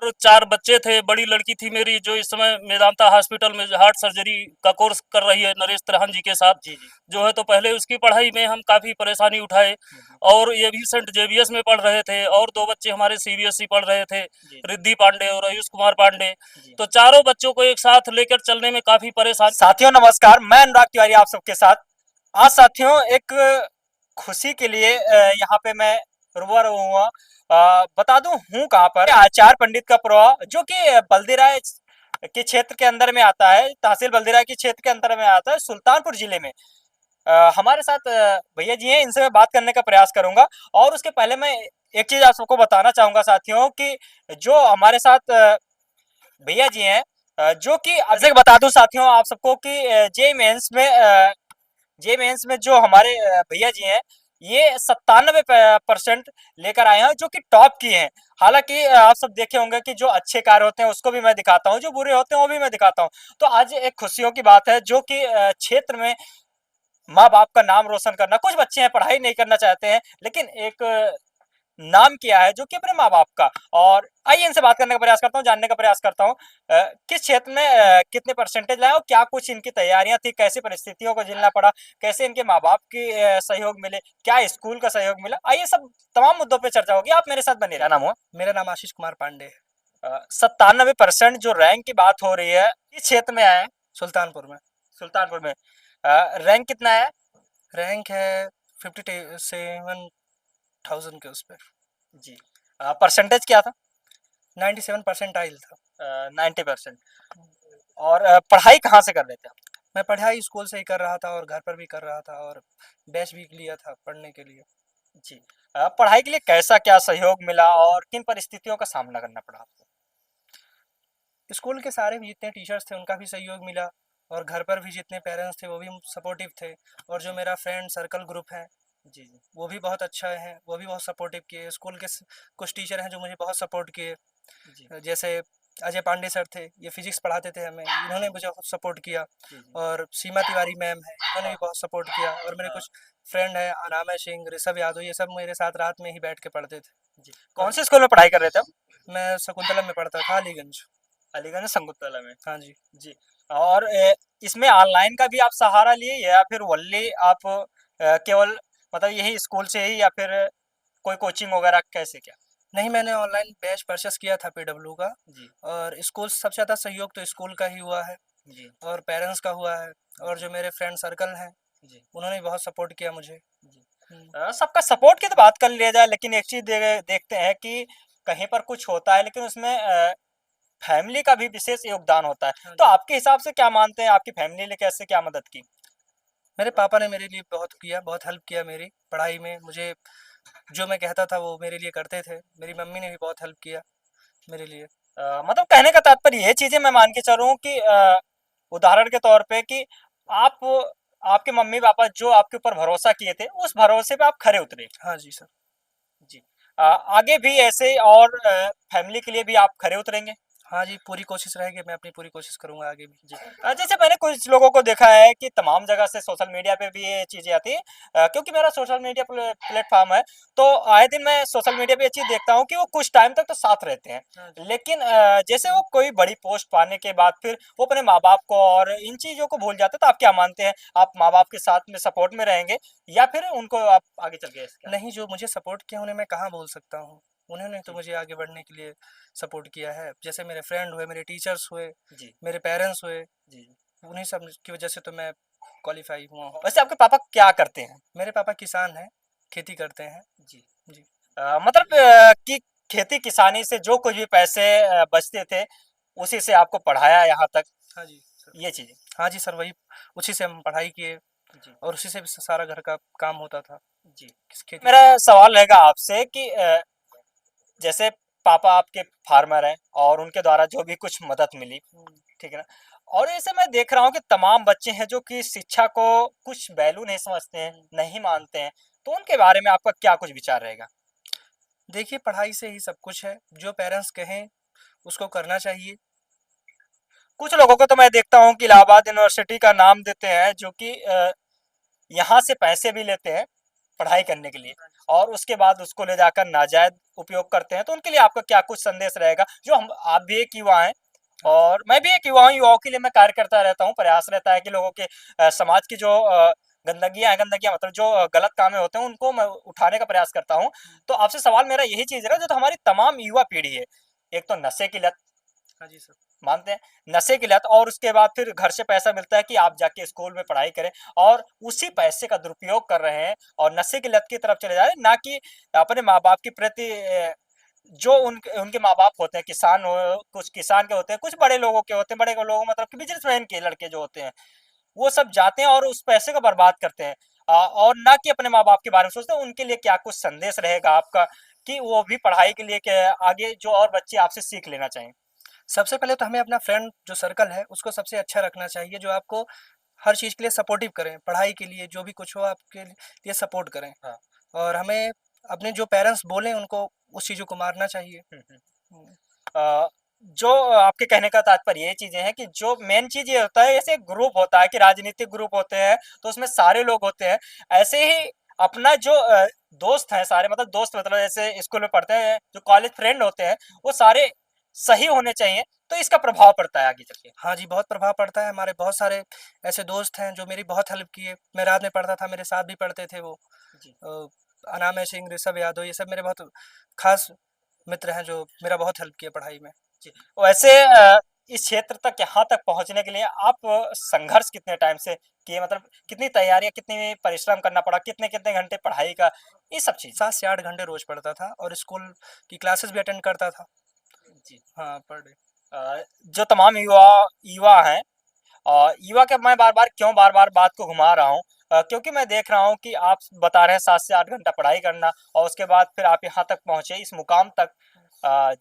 और 4 बच्चे थे। बड़ी लड़की थी मेरी जो इस समय मेदांता हॉस्पिटल में हार्ट सर्जरी का कोर्स कर रही है नरेश त्रेहन जी के साथ जी जी। जो है। तो पहले उसकी पढ़ाई में हम काफ़ी परेशानी उठाए और ये भी सेंट जेवियर्स में पढ़ रहे थे और 2 बच्चे हमारे सीबीएसई पढ़ रहे थे, जी रिद्धि पांडे और आयुष कुमार पांडे। जी। तो चारों बच्चों को एक साथ लेकर चलने में काफ़ी परेशानी। साथियों नमस्कार, मैं अनुराग तिवारी आप सबके साथ। आज साथियों एक खुशी के लिए यहाँ पे मैं रूबरू हुआ। बता दूं हूँ कहाँ पर, आचार्य पंडित का प्रभाव जो कि बल्दीराय के क्षेत्र के अंदर में आता है, तहसील बल्दीराय के क्षेत्र के अंदर में आता है, सुल्तानपुर जिले में। हमारे साथ भैया जी हैं, इनसे मैं बात करने का प्रयास करूंगा। और उसके पहले मैं एक चीज आप सबको बताना चाहूंगा साथियों कि जो हमारे साथ भैया जी हैं, जो कि जैसे बता दूं साथियों आप सबको कि जे मेंस में जो हमारे भैया जी हैं, ये 97% लेकर आए हैं जो कि टॉप की हैं। हालांकि आप सब देखे होंगे कि जो अच्छे कार्य होते हैं उसको भी मैं दिखाता हूँ, जो बुरे होते हैं वो भी मैं दिखाता हूँ। तो आज एक खुशियों की बात है जो कि क्षेत्र में माँ बाप का नाम रोशन करना, कुछ बच्चे हैं पढ़ाई नहीं करना चाहते हैं लेकिन एक नाम किया है जो कि अपने माँ बाप का। और आइए इनसे बात करने का प्रयास करता हूँ, जानने का प्रयास करता हूँ किस क्षेत्र में कितने परसेंटेज लाए और क्या कुछ इनकी तैयारियां थी, कैसी परिस्थितियों को झेलना पड़ा, कैसे इनके माँ बाप की सहयोग मिले, क्या स्कूल का सहयोग मिला। आइए सब तमाम मुद्दों पर चर्चा होगी, आप मेरे साथ बने। क्या नाम हुआ? मेरा नाम आशीष कुमार पांडे है। 97% जो रैंक की बात हो रही है किस क्षेत्र में आए? सुल्तानपुर में। सुल्तानपुर में। रैंक कितना है? रैंक है 57,000 के उस पर। जी। परसेंटेज क्या था? 97% आइल था। 90%। और पढ़ाई कहाँ से कर रहे थे? मैं पढ़ाई स्कूल से ही कर रहा था और घर पर भी कर रहा था और बैच भी लिया था पढ़ने के लिए। जी। पढ़ाई के लिए कैसा क्या सहयोग मिला और किन परिस्थितियों का सामना करना पड़ा आपको? स्कूल के सारे भी जितने टीचर्स थे उनका भी सहयोग मिला और घर पर भी जितने पेरेंट्स थे वो भी सपोर्टिव थे। और जो मेरा फ्रेंड सर्कल ग्रुप है जी जी, वो भी बहुत अच्छा है, वो भी बहुत सपोर्टिव किए। स्कूल के कुछ टीचर हैं जो मुझे बहुत सपोर्ट किए, जैसे अजय पांडे सर थे, ये फिजिक्स पढ़ाते थे हमें, इन्होंने मुझे बहुत सपोर्ट किया। और सीमा तिवारी मैम है, इन्होंने भी बहुत सपोर्ट किया। और मेरे कुछ फ्रेंड है, अनामय सिंह, ऋषभ यादव, ये सब मेरे साथ रात में ही बैठ के पढ़ते थे। कौन से स्कूल में पढ़ाई कर रहे थे आप? मैं शकुंतला में पढ़ता था, अलीगंज। अलीगंज शकुंतला में। हाँ जी। जी। और इसमें ऑनलाइन का भी आप सहारा लिए या फिर वल्ली आप केवल मतलब यही स्कूल से ही या फिर कोई कोचिंग वगैरह कैसे क्या? नहीं, मैंने ऑनलाइन बैच परचेस किया था पीडब्ल्यू का। जी। और स्कूल सबसे ज़्यादा सहयोग तो स्कूल का ही हुआ है जी। और पेरेंट्स का हुआ है और जो मेरे फ्रेंड सर्कल हैं जी। उन्होंने बहुत सपोर्ट किया मुझे। जी। सबका सपोर्ट की तो बात कर लिया जाए लेकिन एक चीज़ देखते हैं कि कहीं पर कुछ होता है लेकिन उसमें फैमिली का भी विशेष योगदान होता है। हाँ तो जी। आपके हिसाब से क्या मानते हैं, आपकी फैमिली ने कैसे क्या मदद की? मेरे पापा ने मेरे लिए बहुत किया, बहुत हेल्प किया मेरी पढ़ाई में। मुझे जो मैं कहता था वो मेरे लिए करते थे। मेरी मम्मी ने भी बहुत हेल्प किया मेरे लिए। मतलब कहने का तात्पर्य ये चीज़ें मैं मान के चल रहा हूँ कि उदाहरण के तौर पे कि आप आपके मम्मी-पापा जो आपके ऊपर भरोसा किए थे, उस भरोसे पे आप खरे उतरे। हाँ जी सर। जी। आगे भी ऐसे और फैमिली के लिए भी आप खरे उतरेंगे? हाँ जी, पूरी कोशिश रहेगी, मैं अपनी पूरी कोशिश करूँगा आगे भी। जी। जैसे मैंने कुछ लोगों को देखा है कि तमाम जगह से सोशल मीडिया पे भी ये चीज़ें आती हैं, क्योंकि मेरा सोशल मीडिया प्लेटफ़ॉर्म है, तो आए दिन मैं सोशल मीडिया पे ये चीज़ देखता हूँ कि वो कुछ टाइम तक तो साथ रहते हैं। हाँ जी। लेकिन जैसे वो कोई बड़ी पोस्ट पाने के बाद फिर वो अपने माँ-बाप को और इन चीज़ों को भूल जाते हैं, तो आप क्या मानते हैं? आप माँ-बाप के साथ में सपोर्ट में रहेंगे या फिर उनको आप आगे चल के ऐसे क्या? नहीं, जो मुझे सपोर्ट किया उन्हें मैं कहाँ भूल सकता हूँ। उन्होंने तो जी। मुझे आगे बढ़ने के लिए सपोर्ट किया है। जैसे मेरे फ्रेंड हुए, मेरे टीचर्स हुए, जी। मेरे पेरेंट्स हुए, जी। उन्हीं सब की वजह से तो मैं क्वालीफाई हुआ हूँ। वैसे आपके पापा क्या करते हैं? मेरे पापा किसान हैं, खेती करते हैं। जी। जी। मतलब कि खेती किसानी से जो कुछ भी पैसे बचते थे, उसी से आपको पढ़ाया यहाँ तक, हाँ जी सर। ये चीज़ें। हाँ जी सर, वही उसी से हम पढ़ाई किए जी। और उसी से सारा घर का काम होता था। जी। किस खेती। मेरा सवाल रहेगा आपसे कि जैसे पापा आपके फार्मर हैं और उनके द्वारा जो भी कुछ मदद मिली, ठीक है ना? और ऐसे मैं देख रहा हूँ कि तमाम बच्चे हैं जो कि शिक्षा को कुछ वैल्यू नहीं समझते हैं, नहीं मानते हैं, तो उनके बारे में आपका क्या कुछ विचार रहेगा? देखिए, पढ़ाई से ही सब कुछ है। जो पेरेंट्स कहें उसको करना चाहिए। कुछ लोगों को तो मैं देखता हूँ कि इलाहाबाद यूनिवर्सिटी का नाम देते हैं जो कि यहाँ से पैसे भी लेते हैं पढ़ाई करने के लिए और उसके बाद उसको ले जाकर नाजायज उपयोग करते हैं, तो उनके लिए आपका क्या कुछ संदेश रहेगा? जो हम आप भी एक युवा हैं और मैं भी एक युवा हूँ, युवाओं के लिए मैं कार्य करता रहता हूँ, प्रयास रहता है कि लोगों के समाज की जो गंदगियाँ मतलब जो गलत कामें होते हैं उनको मैं उठाने का प्रयास करता हूँ। तो आपसे सवाल मेरा यही चीज़ है जो तो हमारी तमाम युवा पीढ़ी है, एक तो नशे की लत, हाँ जी सर। मानते हैं नशे की लत, और उसके बाद फिर घर से पैसा मिलता है कि आप जाके स्कूल में पढ़ाई करें और उसी पैसे का दुरुपयोग कर रहे हैं और नशे की लत की तरफ चले जा रहे हैं, ना कि अपने माँ बाप के प्रति जो उनके उनके माँ बाप होते हैं, किसान हो, कुछ किसान के होते हैं, कुछ बड़े लोगों के होते हैं, बड़े लोग मतलब कि बिजनेसमैन के लड़के जो होते हैं, वो सब जाते हैं और उस पैसे को बर्बाद करते हैं और ना कि अपने माँ बाप के बारे में सोचते हैं। उनके लिए क्या कुछ संदेश रहेगा आपका कि वो भी पढ़ाई के लिए आगे जो और बच्चे आपसे सीख लेना चाहिए? सबसे पहले तो हमें अपना फ्रेंड जो सर्कल है उसको सबसे अच्छा रखना चाहिए, जो आपको हर चीज़ के लिए सपोर्टिव करें, पढ़ाई के लिए जो भी कुछ हो आपके लिए सपोर्ट करें। हाँ। और हमें अपने जो पेरेंट्स बोलें उनको उस चीज़ों को मारना चाहिए। अ, जो आपके कहने का तात्पर्य ये चीज़ें हैं कि जो मेन चीज़ ये होता है, जैसे ग्रुप होता है कि राजनीतिक ग्रुप होते हैं, तो उसमें सारे लोग होते हैं। ऐसे ही अपना जो दोस्त हैं सारे, मतलब दोस्त मतलब जैसे स्कूल में पढ़ते हैं, जो कॉलेज फ्रेंड होते हैं, वो सारे सही होने चाहिए, तो इसका प्रभाव पड़ता है आगे चल के। हाँ जी, बहुत प्रभाव पड़ता है। हमारे बहुत सारे ऐसे दोस्त हैं जो मेरी बहुत हेल्प किए। मैं रात में पढ़ता था, मेरे साथ भी पढ़ते थे वो। जी। अनामय सिंह, ऋषभ यादव, ये सब मेरे बहुत खास मित्र हैं जो मेरा बहुत हेल्प किए पढ़ाई में। जी। वैसे इस क्षेत्र तक यहाँ तक पहुँचने के लिए आप संघर्ष कितने टाइम से किए? मतलब कितनी तैयारियाँ, कितनी परिश्रम करना पड़ा, कितने-कितने घंटे पढ़ाई का, ये सब चीज़? 7 से 8 घंटे रोज़ पढ़ता था और स्कूल की क्लासेस भी अटेंड करता था। जी। हाँ, पर डे। जो तमाम युवा युवा हैं, युवा के मैं बार-बार क्यों बार-बार बात को घुमा रहा हूँ, क्योंकि मैं देख रहा हूँ कि आप बता रहे हैं 7 से 8 घंटा पढ़ाई करना और उसके बाद फिर आप यहाँ तक पहुँचे, इस मुकाम तक,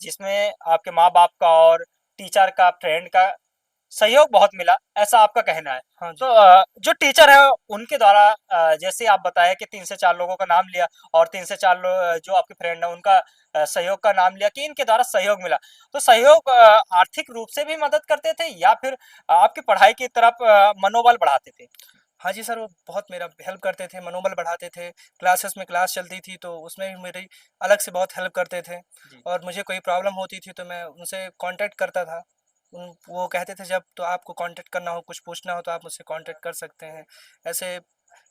जिसमें आपके माँ-बाप का और टीचर का, फ्रेंड का सहयोग बहुत मिला, ऐसा आपका कहना है। हाँ जी। तो जो टीचर है उनके द्वारा जैसे आप बताए कि 3 से 4 लोगों का नाम लिया और 3 से 4 जो आपके फ्रेंड है उनका सहयोग का नाम लिया कि इनके द्वारा सहयोग मिला। तो सहयोग आर्थिक रूप से भी मदद करते थे या फिर आपकी पढ़ाई की तरफ मनोबल बढ़ाते थे? हाँ जी सर, वो बहुत मेरा हेल्प करते थे, मनोबल बढ़ाते थे। क्लासेस में क्लास चलती थी तो उसमें भी मेरी अलग से बहुत हेल्प करते थे। जी। और मुझे कोई प्रॉब्लम होती थी तो मैं उनसे कॉन्टैक्ट करता था। वो कहते थे जब तो आपको कॉन्टैक्ट करना हो, कुछ पूछना हो तो आप मुझसे कॉन्टैक्ट कर सकते हैं। ऐसे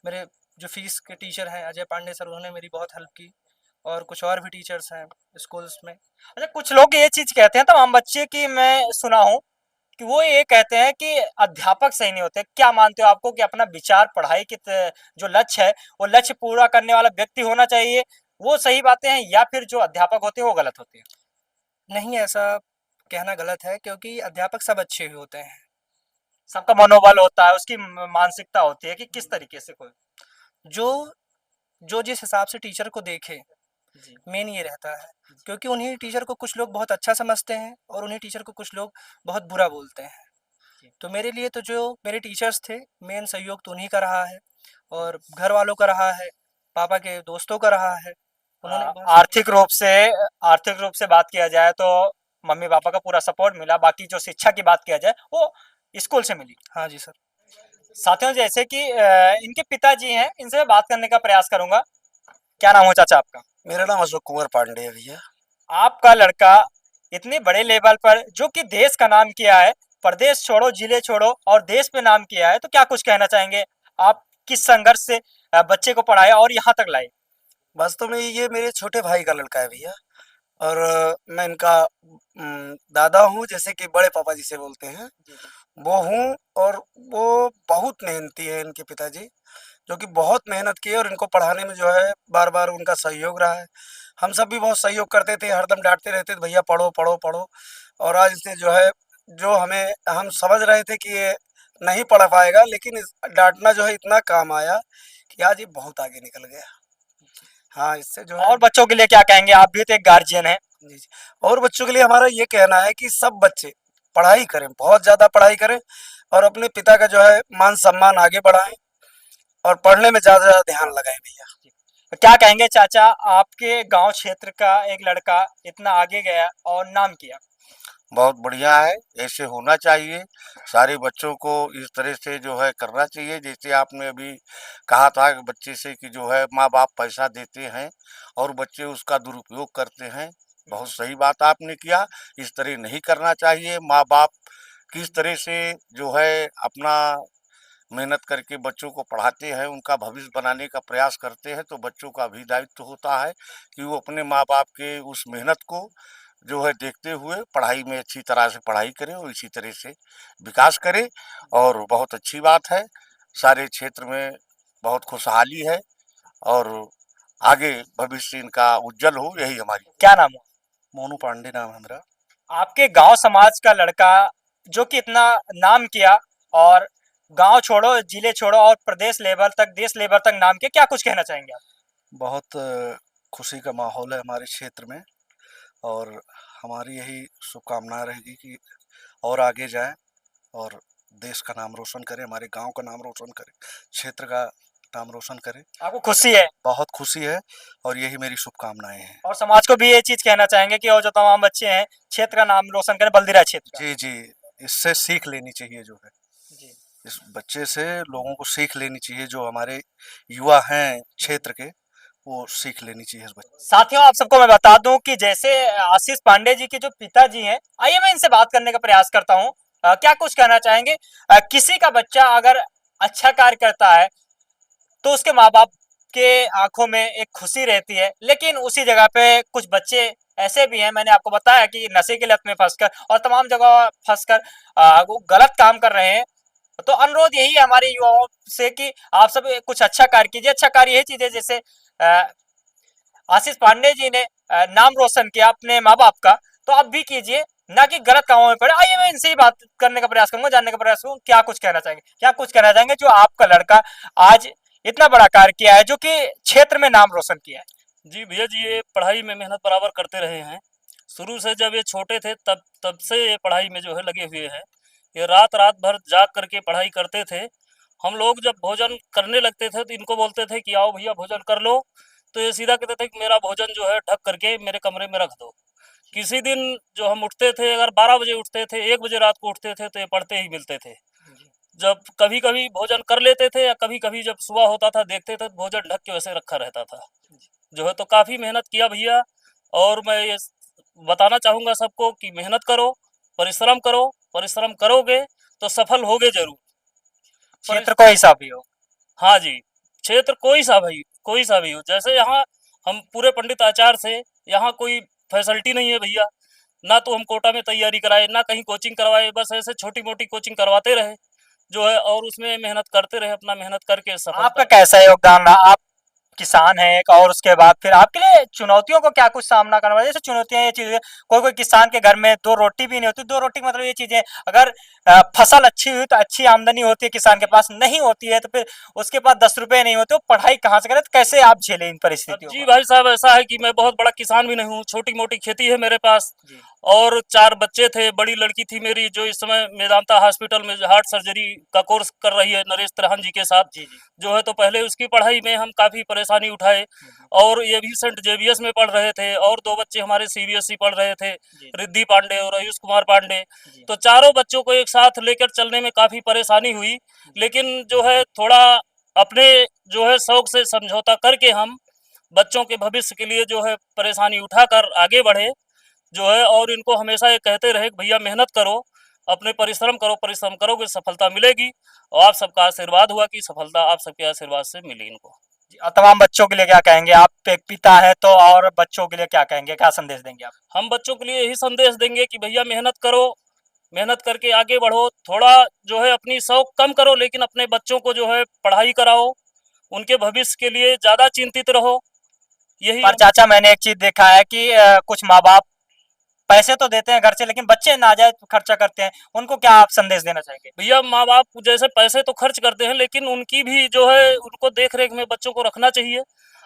मेरे जो फ़िज़िक्स के टीचर हैं अजय पांडे सर, उन्होंने मेरी बहुत हेल्प की और कुछ और भी टीचर्स हैं स्कूल्स में। अच्छा, कुछ लोग ये चीज़ कहते हैं तमाम बच्चे कि मैं सुना हूँ कि वो ये कहते हैं कि अध्यापक सही नहीं होते। क्या मानते हो आपको कि अपना विचार पढ़ाई की जो लक्ष्य है, वो लक्ष्य पूरा करने वाला व्यक्ति होना चाहिए, वो सही बातें हैं या फिर जो अध्यापक होते हैं वो गलत होते हैं? नहीं, ऐसा कहना गलत है क्योंकि अध्यापक सब अच्छे ही होते हैं। सबका मनोबल होता है, उसकी मानसिकता होती है कि किस तरीके से कोई। जो जो जिस हिसाब से टीचर को देखे, जी। मेन ये रहता है। क्योंकि उन्हीं टीचर को कुछ लोग बहुत अच्छा समझते हैं और उन्हीं टीचर को कुछ लोग बहुत बुरा बोलते हैं। जी। तो मेरे लिए तो जो मेरे टीचर्स थे, मेन सहयोग तो उन्हीं का रहा है और घर वालों का रहा है, पापा के दोस्तों का रहा है। उन्होंने बहुत सपोर्ट आर्थिक रूप से आर्थिक रूप से बात किया जाए तो मम्मी पापा का पूरा सपोर्ट मिला, बाकी जो शिक्षा की बात किया जाए वो स्कूल से मिली। हाँ जी सर। साथियों, जैसे कि इनके पिताजी हैं, इनसे मैं बात करने का प्रयास करूंगा। क्या नाम हो चाचा आपका? मेरा नाम अशोक कुमार पांडे है भैया। आपका लड़का इतने बड़े लेवल पर जो कि देश का नाम किया है, प्रदेश छोड़ो जिले छोड़ो और देश पे नाम किया है, तो क्या कुछ कहना चाहेंगे? आप किस संघर्ष से बच्चे को पढ़ाए और यहाँ तक लाए? वास्तव में ये मेरे छोटे भाई का लड़का है भैया और मैं इनका दादा हूँ, जैसे कि बड़े पापा जिसे बोलते हैं वो हूँ। और वो बहुत मेहनती है इनके पिताजी, जो कि बहुत मेहनत की है और इनको पढ़ाने में जो है बार-बार उनका सहयोग रहा है। हम सब भी बहुत सहयोग करते थे, हरदम डाँटते रहते थे भैया पढ़ो, पढ़ो, पढ़ो। और आज से जो है जो हम समझ रहे थे कि ये नहीं पढ़ पाएगा, लेकिन इस डाँटना जो है इतना काम आया कि आज ये बहुत आगे निकल गया। हाँ, इससे जो है और बच्चों के लिए क्या कहेंगे? आप भी तो एक गार्जियन हैं। जी, जी। और बच्चों के लिए हमारा ये कहना है कि सब बच्चे पढ़ाई करें, बहुत ज़्यादा पढ़ाई करें और अपने पिता का जो है मान-सम्मान आगे बढ़ाएँ और पढ़ने में ज़्यादा से ज़्यादा ध्यान लगाएँ भैया। तो क्या कहेंगे चाचा, आपके गांव क्षेत्र का एक लड़का इतना आगे गया और नाम किया? बहुत बढ़िया है, ऐसे होना चाहिए। सारे बच्चों को इस तरह से जो है करना चाहिए। जैसे आपने अभी कहा था कि बच्चे से कि जो है माँ बाप पैसा देते हैं और बच्चे उसका दुरुपयोग करते हैं, बहुत सही बात आपने किया। इस तरह नहीं करना चाहिए। माँ बाप किस तरह से जो है अपना मेहनत करके बच्चों को पढ़ाते हैं, उनका भविष्य बनाने का प्रयास करते हैं, तो बच्चों का भी दायित्व होता है कि वो अपने माँ बाप के उस मेहनत को जो है देखते हुए पढ़ाई में अच्छी तरह से पढ़ाई करें और इसी तरह से विकास करें। और बहुत अच्छी बात है, सारे क्षेत्र में बहुत खुशहाली है और आगे भविष्य इनका उज्जवल हो, यही हमारी। क्या नाम है? मोनू पांडे नाम है मेरा। आपके गांव समाज का लड़का जो कि इतना नाम किया और गांव छोड़ो, जिले छोड़ो और प्रदेश लेवल तक, देश लेवल तक नाम किया, क्या कुछ कहना चाहेंगे आप? बहुत खुशी का माहौल है हमारे क्षेत्र में और हमारी यही शुभकामनाएं रहेगी कि और आगे जाए और देश का नाम रोशन करें, हमारे गांव का नाम रोशन करें, क्षेत्र का नाम रोशन करें। आपको खुशी है? बहुत खुशी है और यही मेरी शुभकामनाएं हैं। और समाज को भी ये चीज कहना चाहेंगे कि वो जो तमाम बच्चे हैं क्षेत्र का नाम रोशन करें, बलदीरा क्षेत्र का। जी जी, इससे सीख लेनी चाहिए जो है, जी। इस बच्चे से लोगों को सीख लेनी चाहिए, जो हमारे युवा हैं क्षेत्र के, वो सीख लेनी चाहिए इस बच्चे। साथियों, आप सबको मैं बता दूं कि जैसे आशीष पांडे जी के जो पिताजी हैं, आइए मैं इनसे बात करने का प्रयास करता हूं। क्या कुछ कहना चाहेंगे? किसी का बच्चा अगर अच्छा कार्य करता है तो उसके माँ बाप के आंखों में एक खुशी रहती है, लेकिन उसी जगह पे कुछ बच्चे ऐसे भी हैं, मैंने आपको बताया कि नशे की लत में फंसकर और तमाम जगह फंसकर वो गलत काम कर रहे हैं। तो अनुरोध यही है हमारे युवाओं से कि आप सब कुछ अच्छा कार्य कीजिए। अच्छा कार्य यही चीज है, जैसे आशीष पांडे जी ने नाम रोशन किया अपने माँ बाप का, तो आप भी कीजिए, ना कि गलत कामों में पड़े। आइए मैं इनसे ही बात करने का प्रयास करूंगा, जानने का प्रयास करूंगा क्या कुछ कहना चाहेंगे। क्या कुछ कहना चाहेंगे जो आपका लड़का आज इतना बड़ा कार्य किया है, जो कि क्षेत्र में नाम रोशन किया है? जी भैया जी, ये पढ़ाई में मेहनत बराबर करते रहे हैं। शुरू से जब ये छोटे थे तब से ये पढ़ाई में जो है लगे हुए हैं। ये रात रात भर जाग करके पढ़ाई करते थे। हम लोग जब भोजन करने लगते थे तो इनको बोलते थे कि आओ भैया भोजन कर लो, तो ये सीधा कहते थे कि मेरा भोजन जो है ढक करके मेरे कमरे में रख दो। किसी दिन जो हम उठते थे, अगर 12 बजे उठते थे, 1 बजे रात को उठते थे, तो ये पढ़ते ही मिलते थे। जब कभी कभी भोजन कर लेते थे या कभी कभी जब सुबह होता था देखते थे तो भोजन ढक के वैसे रखा रहता था जो है। तो काफ़ी मेहनत किया भैया, और मैं ये बताना चाहूँगा सबको कि मेहनत करो, परिश्रम करोगे तो सफल होगे जरूर। क्षेत्र कोई सा भी हो। हाँ जी, क्षेत्र कोई सा भी हो। जैसे यहाँ हम पूरे पंडित आचार्य से, यहाँ कोई फैसिलिटी नहीं है भैया, ना तो हम कोटा में तैयारी कराए, ना कहीं कोचिंग करवाए, बस ऐसे छोटी मोटी कोचिंग करवाते रहे जो है, और उसमें मेहनत करते रहे, अपना मेहनत करके सफलता। आपका कैसा योगदान रहा? आप किसान है एक, और उसके बाद फिर आपके लिए चुनौतियों को क्या कुछ सामना करना पड़ा? जैसे चुनौतियां ये चीजें, कोई किसान के घर में 2 रोटी भी नहीं होती। 2 रोटी मतलब ये चीजें, अगर फसल अच्छी हुई तो अच्छी आमदनी होती है किसान के पास, नहीं होती है तो फिर उसके पास 10 रुपए नहीं होते, वो पढ़ाई कहाँ से करे? तो कैसे आप झेले इन परिस्थितियों जी को? भाई साहब, ऐसा है कि मैं बहुत बड़ा किसान भी नहीं हूँ, छोटी मोटी खेती है मेरे पास। और 4 बच्चे थे, बड़ी लड़की थी मेरी जो इस समय मेदांता हॉस्पिटल में हार्ट सर्जरी का कोर्स कर रही है नरेश त्रेहन जी के साथ जो है। तो पहले उसकी पढ़ाई में हम काफ़ी परेशानी उठाए, और ये भी सेंट जेवियर्स में पढ़ रहे थे, और 2 बच्चे हमारे सीबीएसई पढ़ रहे थे, रिद्धि पांडे और आयुष कुमार पांडे। तो चारों बच्चों को एक साथ लेकर चलने में काफ़ी परेशानी हुई, लेकिन जो है थोड़ा अपने जो है शौक से समझौता करके हम बच्चों के भविष्य के लिए जो है परेशानी उठाकर आगे बढ़े जो है। और इनको हमेशा ये कहते रहे कि भैया मेहनत करो, अपने परिश्रम करोगे सफलता मिलेगी। और आप सबका आशीर्वाद हुआ कि सफलता आप सबके आशीर्वाद से मिली इनको। और तमाम बच्चों के लिए क्या कहेंगे? आप एक पिता है तो, और बच्चों के लिए क्या कहेंगे, क्या संदेश देंगे आप? हम बच्चों के लिए यही संदेश देंगे कि भैया मेहनत करो, मेहनत करके आगे बढ़ो। थोड़ा जो है अपनी शौक कम करो, लेकिन अपने बच्चों को जो है पढ़ाई कराओ, उनके भविष्य के लिए ज़्यादा चिंतित रहो। यही पर चाचा, मैंने एक चीज देखा है कि कुछ माँ बाप पैसे तो देते हैं घर से, लेकिन बच्चे नाजायज खर्चा करते हैं। उनको क्या आप संदेश देना चाहेंगे? भैया माँ बाप जैसे पैसे तो खर्च करते हैं, लेकिन उनकी भी जो है उनको देख रेख में बच्चों को रखना चाहिए।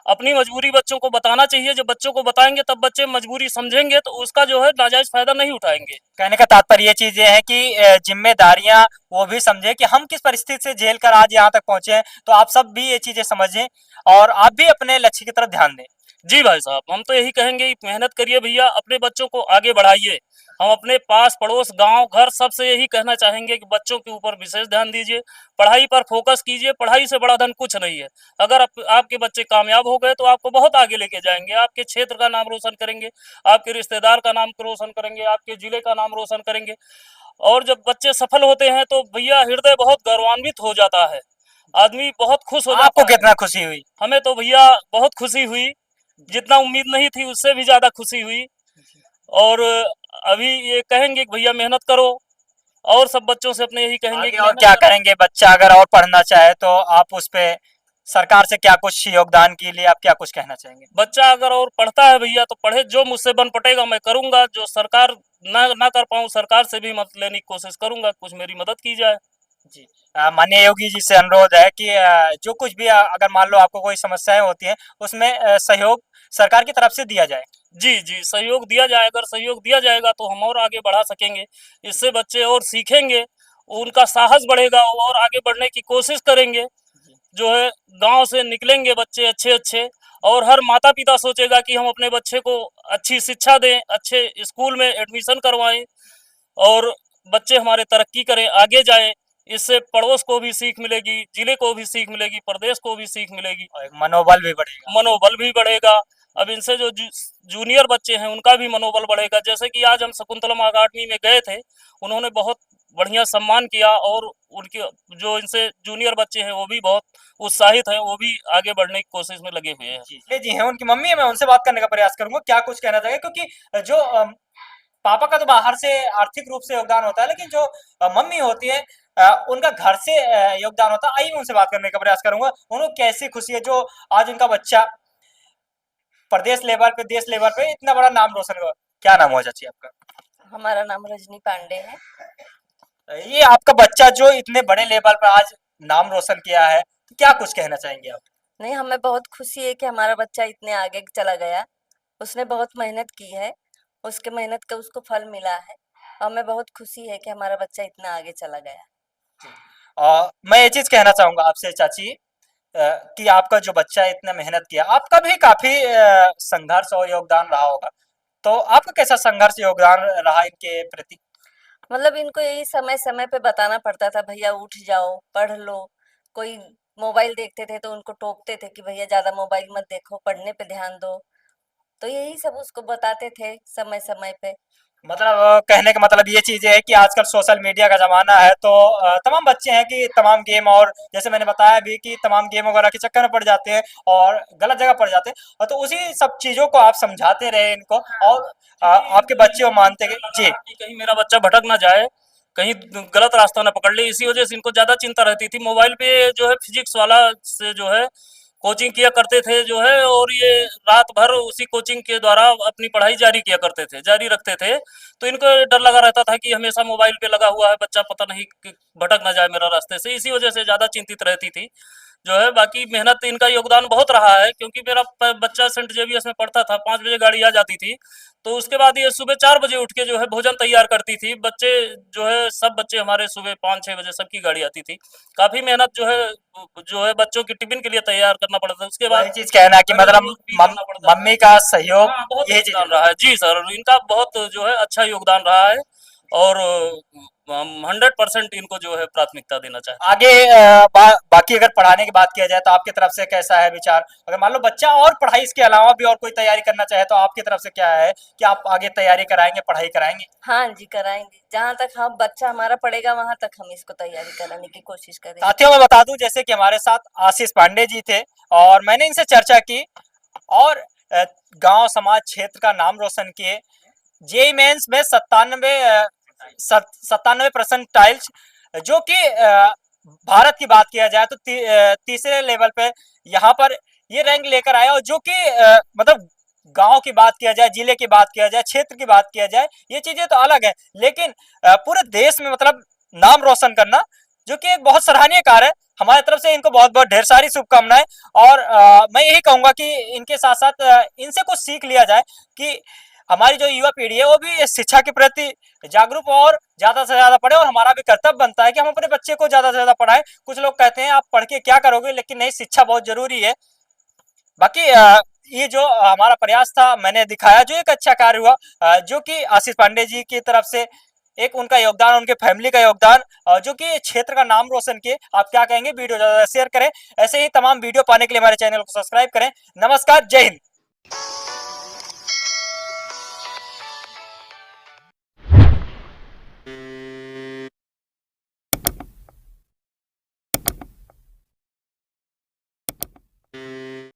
अपनी मजबूरी बच्चों को बताना चाहिए। जब बच्चों को बताएंगे तब बच्चे मजबूरी समझेंगे, तो उसका जो है नाजायज फायदा नहीं उठाएंगे। कहने का तात्पर्य ये चीज है कि जिम्मेदारियां वो भी समझे कि हम किस परिस्थिति से झेल कर आज यहाँ तक पहुंचे हैं। तो आप सब भी ये चीजें समझें और आप भी अपने लक्ष्य की तरफ ध्यान दें। जी भाई साहब, हम तो यही कहेंगे, मेहनत करिए भैया, अपने बच्चों को आगे बढ़ाइए। हम अपने पास पड़ोस गांव घर सबसे यही कहना चाहेंगे कि बच्चों के ऊपर विशेष ध्यान दीजिए, पढ़ाई पर फोकस कीजिए। पढ़ाई से बड़ा धन कुछ नहीं है। अगर आपके बच्चे कामयाब हो गए तो आपको बहुत आगे लेके जाएंगे, आपके क्षेत्र का नाम रोशन करेंगे, आपके रिश्तेदार का नाम रोशन करेंगे, आपके जिले का नाम रोशन करेंगे। और जब बच्चे सफल होते हैं तो भैया हृदय बहुत गौरवान्वित हो जाता है, आदमी बहुत खुश हो जाता आपको है। कितना खुशी हुई? हमें तो भैया बहुत खुशी हुई, जितना उम्मीद नहीं थी उससे भी ज्यादा खुशी हुई। और अभी ये कहेंगे कि भैया मेहनत करो, और सब बच्चों से अपने यही कहेंगे आगे कि और मेहनत क्या करो। करेंगे? बच्चा अगर और पढ़ना चाहे तो आप उस पे सरकार से क्या कुछ योगदान के लिए आप क्या कुछ कहना चाहेंगे? बच्चा अगर और पढ़ता है भैया तो पढ़े, जो मुझसे बन पटेगा मैं करूंगा, जो सरकार ना कर पाऊं सरकार से भी मदद लेने की कोशिश करूंगा, कुछ मेरी मदद की जाए। जी। माननीय योगी जी से अनुरोध है कि जो कुछ भी अगर मान लो आपको कोई समस्याएं होती हैं उसमें सहयोग सरकार की तरफ से दिया जाए। जी जी, सहयोग दिया जाए। अगर सहयोग दिया जाएगा तो हम और आगे बढ़ा सकेंगे, इससे बच्चे और सीखेंगे, उनका साहस बढ़ेगा और आगे बढ़ने की कोशिश करेंगे। जो है गांव से निकलेंगे बच्चे अच्छे अच्छे, और हर माता पिता सोचेगा कि हम अपने बच्चे को अच्छी शिक्षा दें, अच्छे स्कूल में एडमिशन करवाएं, और बच्चे हमारे तरक्की करें, आगे जाएं। इससे पड़ोस को भी सीख मिलेगी, जिले को भी सीख मिलेगी, प्रदेश को भी सीख मिलेगी, और एक मनोबल भी बढ़ेगा। मनोबल भी बढ़ेगा। अब इनसे जो जूनियर बच्चे हैं उनका भी मनोबल बढ़ेगा। जैसे कि आज हम शकुंतलम अकादमी में गए थे, उन्होंने बहुत बढ़िया सम्मान किया, और उनके जो इनसे जूनियर बच्चे हैं वो भी बहुत उत्साहित हैं, वो भी आगे बढ़ने की कोशिश में लगे हुए हैं। जी हैं, उनकी मम्मी है, मैं उनसे बात करने का प्रयास करूंगा क्या कुछ कहना चाहिए, क्योंकि जो पापा का तो बाहर से आर्थिक रूप से योगदान होता है, लेकिन जो मम्मी होती है उनका घर से योगदान होता है। आइए मैं उनसे बात करने का प्रयास करूंगा, उन्हें कैसी खुशी है जो आज उनका बच्चा प्रदेश लेवल पे देश लेवल पे इतना बड़ा नाम रोशन हुआ। क्या नाम हुआ चाची आपका? हमारा नाम रजनी पांडे है। ये आपका बच्चा जो इतने बड़े लेवल पर आज नाम रोशन किया है, तो क्या कुछ कहना चाहेंगे आप? नहीं, हमें बहुत खुशी है कि हमारा बच्चा इतने आगे चला गया। उसने बहुत मेहनत की है, उसके मेहनत का उसको फल मिला है। हमें बहुत खुशी है कि हमारा बच्चा इतना आगे चला गया। मैं ये चीज कहना चाहूंगा आपसे चाची कि आपका जो बच्चा इतना मेहनत किया, आपका भी काफी संघर्ष और योगदान रहा होगा, तो आपका कैसा संघर्ष योगदान रहा इनके प्रति? मतलब इनको यही समय समय पे बताना पड़ता था, भैया उठ जाओ, पढ़ लो। कोई मोबाइल देखते थे तो उनको टोकते थे कि भैया ज्यादा मोबाइल मत देखो, पढ़ने पे ध्यान दो। तो यही सब उसको बताते थे समय समय पे। मतलब कहने का मतलब ये चीज है कि आजकल सोशल मीडिया का जमाना है, तो तमाम बच्चे हैं कि तमाम गेम, और जैसे मैंने बताया भी कि तमाम गेम वगैरह के चक्कर में पड़ जाते हैं और गलत जगह पड़ जाते हैं, और तो उसी सब चीजों को आप समझाते रहे इनको, और आपके बच्चे वो मानते हैं जी। कहीं मेरा बच्चा भटक ना जाए, कहीं गलत रास्ता ना पकड़ ले, इसी वजह से इनको ज्यादा चिंता रहती थी। मोबाइल पे जो है फिजिक्स वाला से जो है कोचिंग किया करते थे जो है, और ये रात भर उसी कोचिंग के द्वारा अपनी पढ़ाई जारी किया करते थे, जारी रखते थे। तो इनको डर लगा रहता था कि हमेशा मोबाइल पे लगा हुआ है बच्चा, पता नहीं कि भटक ना जाए मेरा रास्ते से, इसी वजह से ज्यादा चिंतित रहती थी जो है। बाकी मेहनत इनका योगदान बहुत रहा है, क्योंकि मेरा बच्चा सेंट जेवियर्स में पढ़ता था, 5 बजे गाड़ी आ जाती थी, तो उसके बाद ये सुबह 4 बजे उठ के जो है भोजन तैयार करती थी। बच्चे जो है सब बच्चे हमारे सुबह 5-6 बजे सबकी गाड़ी आती थी। काफी मेहनत जो है बच्चों की टिफिन के लिए तैयार करना पड़ता था। उसके वही बाद चीज कहना कि मतलब करना पड़ता था। मम्मी का सहयोग, हाँ, बहुत यही चीज योगदान रहा है जी सर, इनका बहुत जो है अच्छा योगदान रहा है, और हम 100% इनको जो है प्राथमिकता देना चाहते हैं। आगे बाकी अगर पढ़ाने की बात किया जाए तो आपकी तरफ से कैसा है विचार? अगर मान लो बच्चा और पढ़ाई इसके अलावा भी और कोई तैयारी करना चाहे तो आपकी तरफ से क्या है कि आप आगे तैयारी कराएंगे, पढ़ाई कराएंगे? हाँ जी, कराएंगे। जहाँ तक हम बच्चा हमारा पढ़ेगा वहां तक हम इसको तैयारी कराने की कोशिश करेंगे। साथियों मैं बता दूं जैसे कि हमारे साथ आशीष पांडे जी थे, और मैंने इनसे चर्चा की, और गांव समाज क्षेत्र का नाम रोशन किए। जेईई मेंस में 97 परसेंटाइल्स, जो कि भारत की बात किया जाए तो तीसरे लेवल पे यहाँ पर ये रैंक लेकर आया, और जो कि मतलब गांव की बात किया जाए, जिले की बात किया जाए, क्षेत्र की बात किया जाए, ये चीजें तो अलग है, लेकिन पूरे देश में मतलब नाम रोशन करना, जो कि एक बहुत सराहनीय कार्य है। हमारी तरफ से इनको बहुत बहुत ढेर सारी शुभकामनाएं, और मैं यही कहूंगा कि इनके साथ साथ इनसे कुछ सीख लिया जाए कि हमारी जो युवा पीढ़ी है वो भी शिक्षा के प्रति जागरूक और ज्यादा से ज्यादा पढ़े, और हमारा भी कर्तव्य बनता है कि हम अपने बच्चे को ज्यादा से ज्यादा पढ़ाएं। कुछ लोग कहते हैं आप पढ़ के क्या करोगे, लेकिन नहीं, शिक्षा बहुत जरूरी है। बाकी ये जो हमारा प्रयास था मैंने दिखाया, जो एक अच्छा कार्य हुआ, जो कि आशीष पांडे जी की तरफ से एक उनका योगदान, उनके फैमिली का योगदान, जो कि क्षेत्र का नाम रोशन किए। आप क्या कहेंगे? वीडियो ज़्यादा शेयर करें, ऐसे ही तमाम वीडियो पाने के लिए हमारे चैनल को सब्सक्राइब करें। नमस्कार, जय हिंद।